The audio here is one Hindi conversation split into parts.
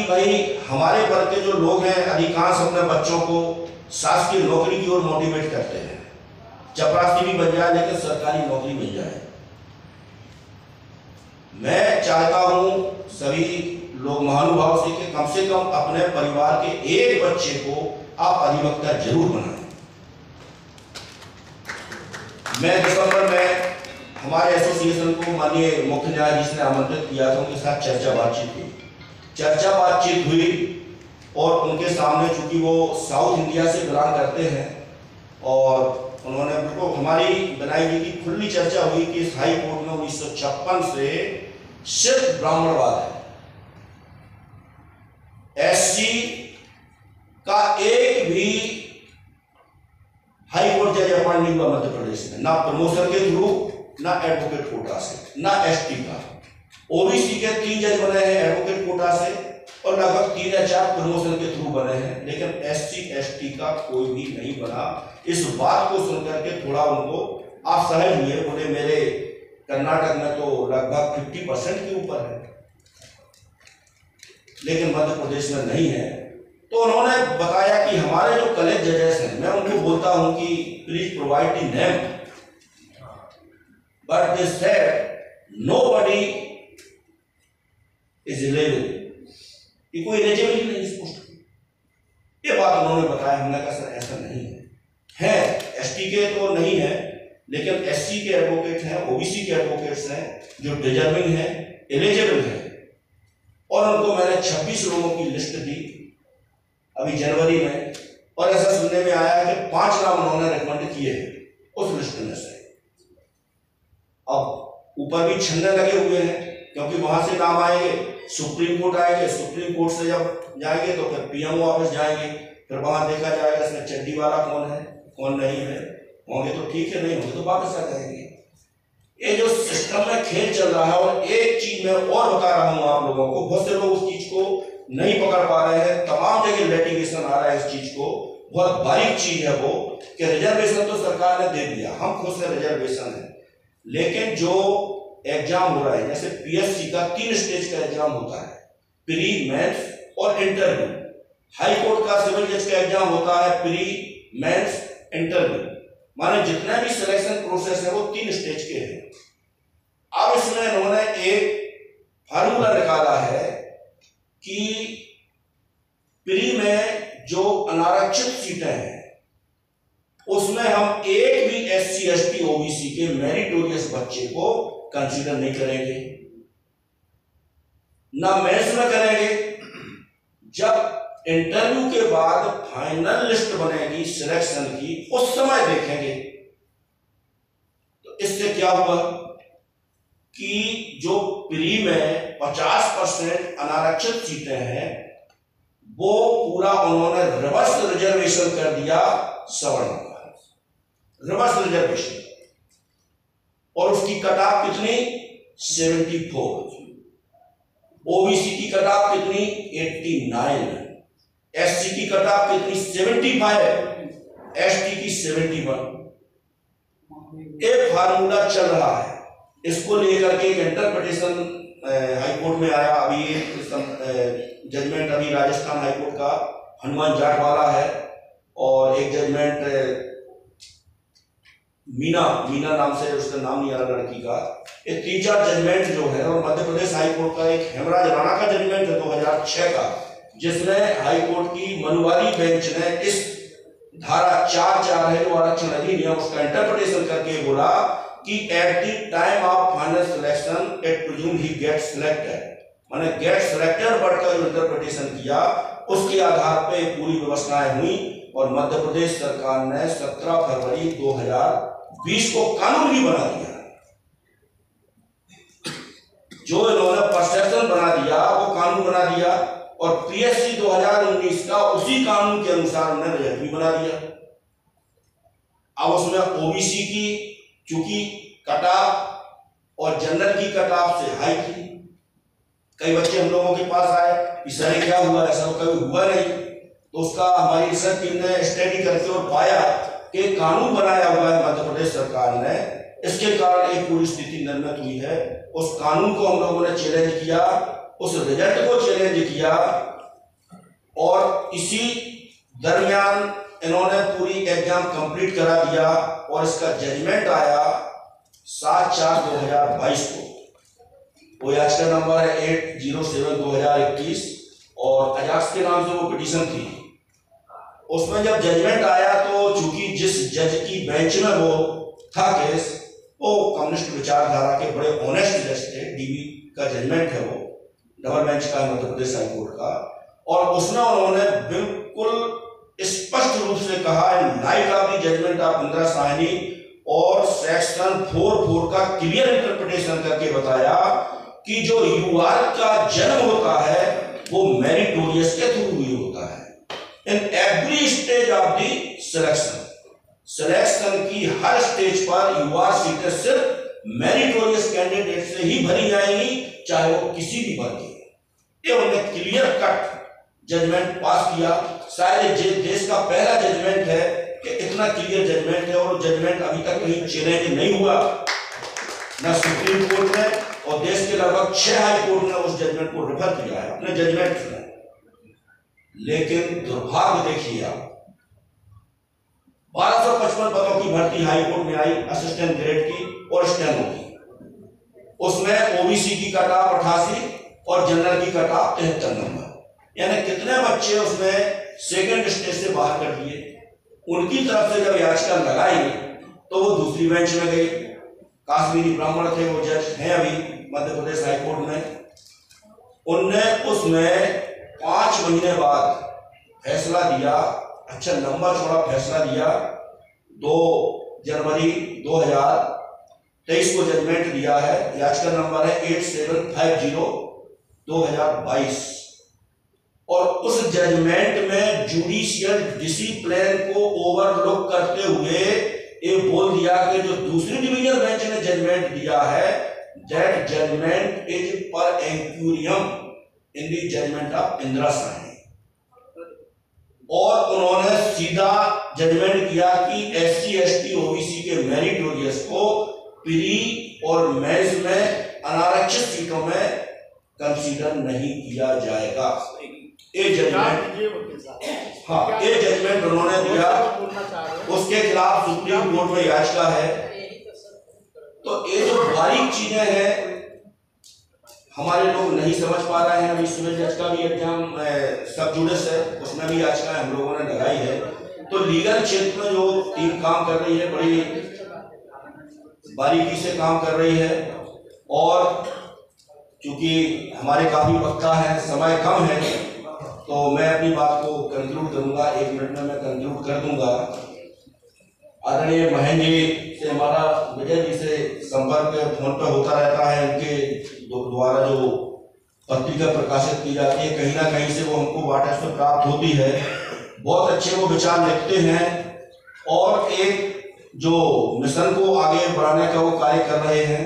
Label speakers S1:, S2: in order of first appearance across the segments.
S1: भाई हमारे वर्ग के जो लोग हैं अधिकांश अपने बच्चों को शासकीय नौकरी की ओर मोटिवेट करते हैं, चपरासी भी बन जाए लेकिन सरकारी नौकरी मिल जाए। मैं चाहता हूं सभी लोग महानुभाव से कम अपने परिवार के एक बच्चे को आप अधिवक्ता जरूर बनाएं। मैं दिसंबर में हमारे एसोसिएशन को माननीय मुख्य न्यायाधीश ने आमंत्रित किया था, उनके साथ चर्चा बातचीत हुई और उनके सामने चूंकि वो साउथ इंडिया से बिलोंग करते हैं और उन्होंने बिल्कुल हमारी बनाई गई की खुली चर्चा हुई कि इस हाई कोर्ट में 1956 से सिर्फ ब्राह्मणवाद है, एससी का एक भी हाई कोर्ट जज अपॉइंट नहीं हुआ मध्य प्रदेश में, ना प्रमोशन के थ्रू, ना एडवोकेट कोटा से, ना एसटी का। ओबीसी के 3 जज बने हैं एडवोकेट कोटा से और लगभग 3 या 4 प्रमोशन के थ्रू बने हैं, लेकिन एससी एसटी का कोई भी नहीं बना। इस बात को सुनकर के थोड़ा उनको असहज हुए, बोले मेरे कर्नाटक में तो लगभग 50% के ऊपर है लेकिन मध्य प्रदेश में नहीं है। तो उन्होंने बताया कि हमारे जो कॉलेज जजेस हैं, मैं उनको बोलता हूं कि please provide the name, but they said nobody is eligible, कि कोई एलिजिबल ही नहीं इस पोस्ट की। ये बात उन्होंने बताया। हमने कहा सर ऐसा नहीं है, एसटी के तो नहीं है लेकिन एससी के एडवोकेट हैं, ओबीसी के एडवोकेट्स हैं जो डिजर्विंग हैं, एलिजिबल हैं, और उनको मैंने 26 लोगों की लिस्ट दी अभी जनवरी में, और ऐसा सुनने में आया कि 5 नाम उन्होंने रिकमेंड किए हैं उस लिस्ट में से। अब ऊपर भी छन्ने लगे हुए हैं क्योंकि वहां से नाम आएंगे, सुप्रीम कोर्ट आएंगे, सुप्रीम कोर्ट से जब जाएंगे तो फिर पीएमओ ऑफिस जाएंगे, फिर वहां देखा जाएगा इसमें चड्डी वाला कौन है कौन नहीं है, होंगे तो ठीक है, नहीं होंगे तो वापस आ जाएंगे। ये जो सिस्टम में खेल चल रहा है, और एक चीज मैं और बता रहा हूं आप लोगों को, बहुत से लोग उस चीज को नहीं पकड़ पा रहे हैं, तमाम जगह लिटिगेशन आ रहा है इस चीज को। बहुत बारीक चीज है वो कि रिजर्वेशन तो सरकार ने दे दिया, हम खुद से रिजर्वेशन है, लेकिन जो एग्जाम हो रहा है जैसे पीएससी का 3 स्टेज का एग्जाम होता है, प्री, मेंस और इंटरव्यू। हाई कोर्ट का सिविल जज का एग्जाम होता है प्री, मेंस, इंटरव्यू, माने जितना भी सिलेक्शन प्रोसेस है वो 3 स्टेज के हैं। अब इसमें इन्होंने एक फार्मूला निकाला है कि प्री में जो अनारक्षित सीटें हैं उसमें हम एक भी एससी एसटी ओबीसी के मेरिटोरियस बच्चे को कंसीडर नहीं करेंगे, ना मेंस में करेंगे। जब इंटरव्यू के बाद फाइनल लिस्ट बनेगी सिलेक्शन की, उस समय देखेंगे। तो इससे क्या हुआ कि जो प्री में 50% अनारक्षित सीटें हैं वो पूरा उन्होंने रिवर्स रिजर्वेशन कर दिया, सवर्ण रिवर्स रिजर्वेशन, और उसकी कट ऑफ कितनी 74, ओबीसी की कट ऑफ कितनी 89, एससी की कट ऑफ कितनी 75, एसटी की 71। एक फार्मूला चल रहा है, इसको लेकर के एक इंटरप्रिटेशन हाईकोर्ट में आया। अभी एक जजमेंट अभी राजस्थान हाईकोर्ट का हनुमान जाट वाला है, और एक जजमेंट मीना नाम से, उसका नाम नहीं आ रहा लड़की का। ये 3-4 जजमेंट जो है, और मध्य प्रदेश हाईकोर्ट का एक हेमराज राणा का जजमेंट है 2006 का, जिसमें हाईकोर्ट की मनुवादी बेंच ने इस धारा 4(4) है जो आरक्षण अधिनियम, उसका इंटरप्रिटेशन करके बोला कि at the time of final selection it presume he get selected, माने गेट सिलेक्टेड वर्ड का जो इंटरप्रिटेशन किया उसके आधार पे पूरी व्यवस्थाएं हुई, और मध्य प्रदेश सरकार ने 17 फरवरी 2020 को कानून भी बना दिया। जो इन्होंने परसेप्शन बना दिया वो कानून बना दिया, और पीएससी 2019 का उसी कानून के अनुसार उन्होंने रिजल्ट भी बना दिया। अब उसमें ओबीसी की चूंकि कटऑफ और जनरल की कटऑफ से हाई थी, कई बच्चे हम लोगों के पास आए कि सर क्या हुआ, ऐसा कभी हुआ नहीं। तो उसका हमारी रिसर्च टीम ने स्टडी करके और पाया कि कानून बनाया हुआ है मध्य प्रदेश सरकार ने, इसके कारण एक पूरी स्थिति निर्मित हुई है। उस कानून को हम लोगों ने चैलेंज किया, उस रिजल्ट को चैलेंज किया, और इसी दरमियान इन्होंने पूरी एग्जाम कंप्लीट करा दिया और इसका जजमेंट आया 7/4/2022 को। वो याचिका नंबर है 807/2021 और अजाक्स के नाम से वो पिटीशन थी। उसमें जब जजमेंट आया तो चूंकि जिस जज की बेंच में वो था केस, वो कम्युनिस्ट विचारधारा के बड़े ऑनेस्ट जज थे। डीबी का जजमेंट है, वो डबल बेंच का मध्य प्रदेश हाईकोर्ट का, और उसमें उन्होंने बिल्कुल स्पष्ट रूप से कहा in light of the judgment of Indira Sahni और सेक्शन 4(4) का क्लियर इंटरप्रिटेशन करके बताया कि जो यूआर का जन्म होता है वो मेरिटोरियस के थ्रू ही होता है। In every stage of the selection की हर स्टेज पर यूआर सीटें सिर्फ मेरिटोरियस कैंडिडेट से ही भरी जाएंगी, चाहे वो किसी भी वर्ग के। ये उन्होंने क्लियर कट जजमेंट पास किया। शायद ये देश का पहला जजमेंट है कि इतना क्लियर जजमेंट है, और जजमेंट अभी तक कहीं चैलेंज नहीं हुआ, ना सुप्रीम कोर्ट में, और देश के लगभग 6 हाई कोर्ट ने उस जजमेंट को रेफर किया है अपने जजमेंट में। लेकिन दुर्भाग्य देखिए आप, 1255 पदों की भर्ती हाई कोर्ट में आई, असिस्टेंट ग्रेड की और स्टेनो की। उसमें ओबीसी की कटाव 88 और जनरल की कटाव 73 नंबर, यानी कितने बच्चे उसमें सेकंड स्टेज से बाहर कर दिए। उनकी तरफ से जब याचिका लगाई तो वो दूसरी बेंच में गई। काश्मीरी ब्राह्मण थे, वो जज हैं अभी मध्य प्रदेश हाईकोर्ट में। उनने उसमें 5 महीने बाद फैसला दिया, अच्छा लंबा चौड़ा फैसला दिया। 2 जनवरी 2023 को जजमेंट दिया है। याचिका नंबर है 8750/2022, और उस जजमेंट में जुडिशियल डिसिप्लिन को ओवरलुक करते हुए ये बोल दिया कि जो दूसरी डिवीजन बेंच ने जजमेंट दिया है, that judgment is per incuriam in the judgment of Indira Sahni. और उन्होंने सीधा जजमेंट किया कि SC ST OBC के मेरिटोरियस को प्री और मेंस में अनारक्षित सीटों में कंसीडर नहीं किया जाएगा। ये जजमेंट, हाँ, ये जजमेंट उन्होंने दिया। उसके खिलाफ सुप्रीम कोर्ट में याचिका है। तो ये जो बारीक चीजें हैं हमारे लोग नहीं समझ पा रहे हैं। अभी सिविल जज का भी एग्जाम सब जुडिस है, उसमें भी याचिका हम लोगों ने लगाई है। तो लीगल क्षेत्र में जो टीम काम कर रही है, बड़ी बारीकी से काम कर रही है। और क्योंकि हमारे काफी वक्ता हैं, समय कम है, तो मैं अपनी बात को कंक्लूड करूंगा। 1 मिनट में मैं कंक्लूड कर दूंगा। आदरणीय महेंद्र जी से हमारा, विजय जी से संपर्क फोन पर होता रहता है। उनके द्वारा जो पत्रिका प्रकाशित की जाती है, कहीं ना कहीं से वो हमको व्हाट्सएप से प्राप्त होती है। बहुत अच्छे वो विचार लिखते हैं, और एक जो मिशन को आगे बढ़ाने का वो कार्य कर रहे हैं,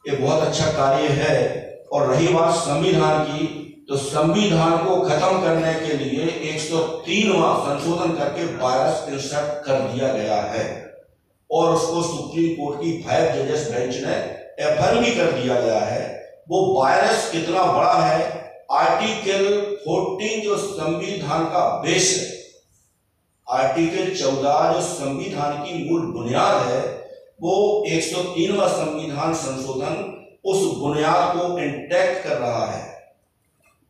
S1: ये बहुत अच्छा कार्य है। और रही बात संविधान की, तो संविधान को खत्म करने के लिए 103वां संशोधन करके वायरस इंसर्ट कर दिया गया है, और उसको सुप्रीम कोर्ट की 5 जजेस बेंच ने एफर्म भी कर दिया गया है। वो वायरस कितना बड़ा है, आर्टिकल 14 जो संविधान का बेस है, आर्टिकल 14 जो संविधान की मूल बुनियाद है, वो 103वां संविधान संशोधन उस बुनियाद को इंटैक्ट कर रहा है।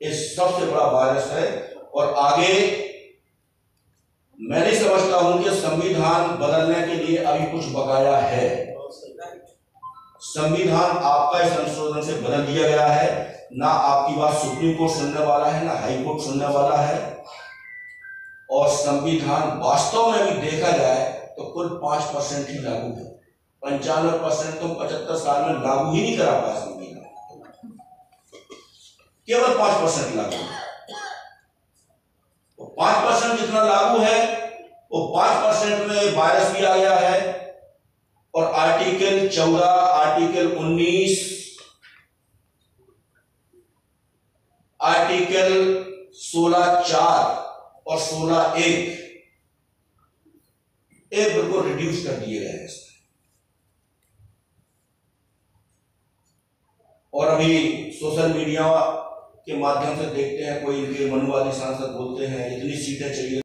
S1: ये सबसे बड़ा वायरस है। और आगे मैं नहीं समझता हूं कि संविधान बदलने के लिए अभी कुछ बकाया है। संविधान आपका इस संशोधन से बदल दिया गया है। ना आपकी बात सुप्रीम कोर्ट सुनने वाला है, ना हाई कोर्ट सुनने वाला है। और संविधान वास्तव में भी देखा जाए तो कुल 5% ही लागू है। 95% तो 75 साल में लागू ही नहीं करा पाया संविधान, केवल 5% लागू है। तो 5% जितना लागू है, वो 5% में वायरस भी आ गया है। और आर्टिकल 14, आर्टिकल 19, आर्टिकल 16(4) और 16(1) ये बिल्कुल रिड्यूस कर दिए गए हैं। और अभी सोशल मीडिया के माध्यम से देखते हैं, कोई इनके मनुवादी सांसद बोलते हैं इतनी सीटें चाहिए।